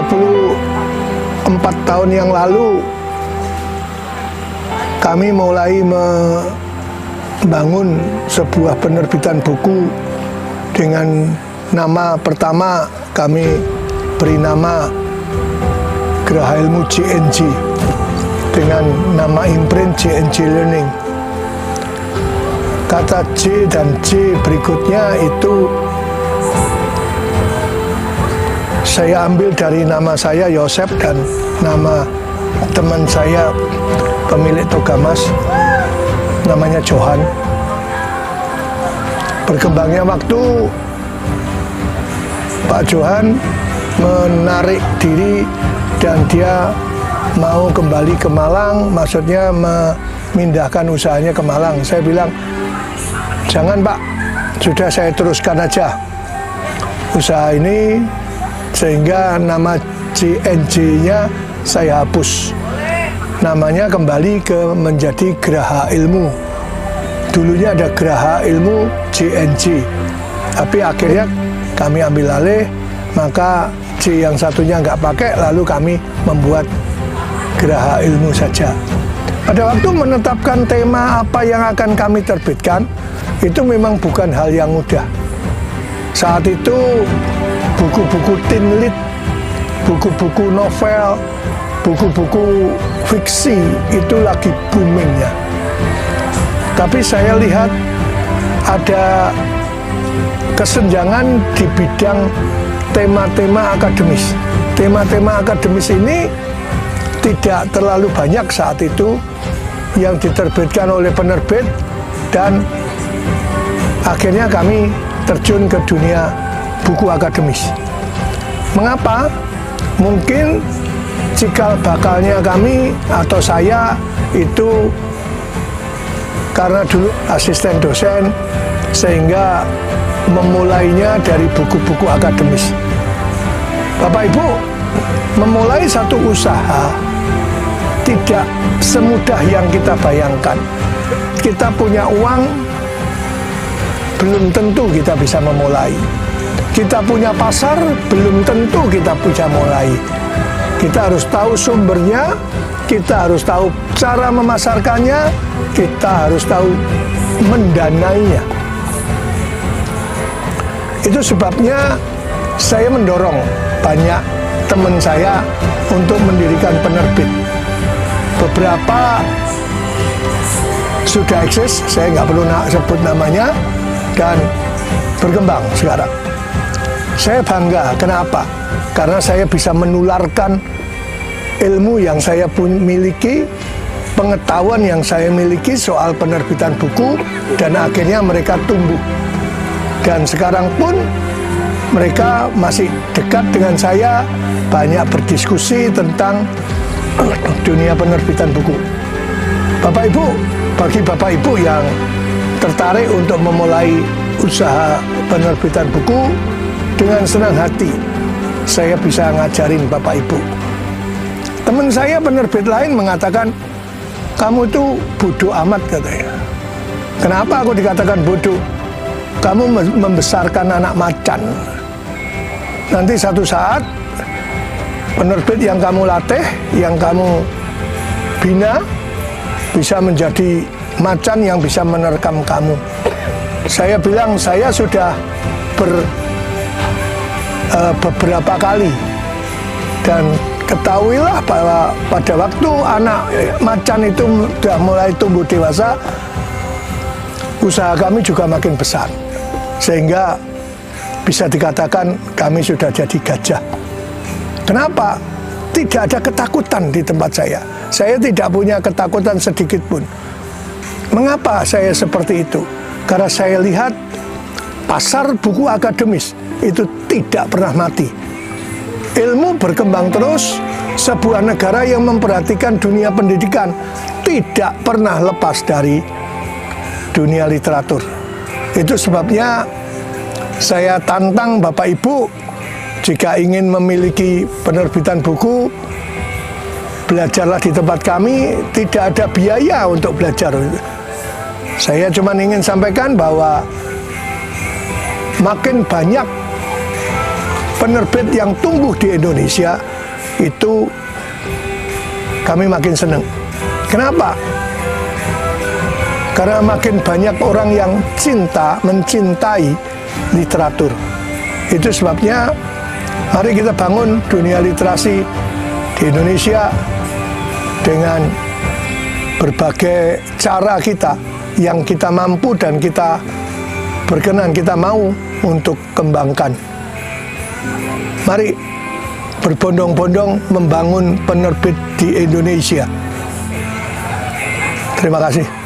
34 tahun yang lalu kami mulai membangun sebuah penerbitan buku dengan nama pertama kami beri nama Geraha Ilmu JNJ dengan nama imprint JNJ Learning. Kata J dan J berikutnya itu saya ambil dari nama saya Yosep dan nama teman saya pemilik Togamas namanya Johan. Berkembangnya waktu Pak Johan menarik diri dan dia mau kembali ke Malang, maksudnya memindahkan usahanya ke Malang. Saya bilang, jangan Pak, sudah saya teruskan aja usaha ini, sehingga nama JNJ-nya saya hapus. Namanya kembali menjadi Geraha Ilmu. Dulunya ada Geraha Ilmu JNJ, tapi akhirnya kami ambil alih, maka J yang satunya nggak pakai, lalu kami membuat Geraha Ilmu saja. Pada waktu menetapkan tema apa yang akan kami terbitkan, itu memang bukan hal yang mudah. Saat itu buku-buku teen lit, buku-buku novel, buku-buku fiksi itu lagi boomingnya. Tapi saya lihat ada kesenjangan di bidang tema-tema akademis. Tema-tema akademis ini tidak terlalu banyak saat itu yang diterbitkan oleh penerbit, dan akhirnya kami terjun ke dunia buku akademis. Mengapa? Mungkin cikal bakalnya kami atau saya itu karena dulu asisten dosen, sehingga memulainya dari buku-buku akademis. Bapak Ibu, memulai satu usaha tidak semudah yang kita bayangkan. Kita punya uang, belum tentu kita bisa memulai. Kita punya pasar, belum tentu kita bisa mulai. Kita harus tahu sumbernya, kita harus tahu cara memasarkannya, kita harus tahu mendanainya. Itu sebabnya saya mendorong banyak teman saya untuk mendirikan penerbit. Beberapa sudah eksis, saya nggak perlu sebut namanya, dan berkembang sekarang. Saya bangga, kenapa? Karena saya bisa menularkan ilmu yang saya miliki, pengetahuan yang saya miliki soal penerbitan buku, dan akhirnya mereka tumbuh. Dan sekarang pun mereka masih dekat dengan saya, banyak berdiskusi tentang dunia penerbitan buku. Bapak Ibu, bagi Bapak Ibu yang tertarik untuk memulai usaha penerbitan buku, dengan senang hati saya bisa ngajarin Bapak Ibu. Teman saya penerbit lain mengatakan, kamu itu bodoh amat, katanya. Kenapa aku dikatakan bodoh? Kamu membesarkan anak macan. Nanti satu saat penerbit yang kamu latih, yang kamu bina, bisa menjadi macan yang bisa menerkam kamu. Saya bilang, saya sudah beberapa kali, dan ketahuilah bahwa pada waktu anak macan itu sudah mulai tumbuh dewasa, usaha kami juga makin besar, sehingga bisa dikatakan kami sudah jadi gajah. Kenapa? Tidak ada ketakutan di tempat saya. Saya tidak punya ketakutan sedikit pun. Mengapa saya seperti itu? Karena saya lihat pasar buku akademis itu tidak pernah mati. Ilmu berkembang terus. Sebuah negara yang memperhatikan dunia pendidikan tidak pernah lepas dari dunia literatur. Itu sebabnya saya tantang Bapak Ibu, jika ingin memiliki penerbitan buku, belajarlah di tempat kami, tidak ada biaya untuk belajar. Saya cuma ingin sampaikan bahwa makin banyak penerbit yang tumbuh di Indonesia, itu kami makin senang. Kenapa? Karena makin banyak orang yang mencintai literatur. Itu sebabnya mari kita bangun dunia literasi di Indonesia dengan berbagai cara kita yang kita mampu dan kita berkenan, kita mau untuk kembangkan. Mari berbondong-bondong membangun penerbit di Indonesia. Terima kasih.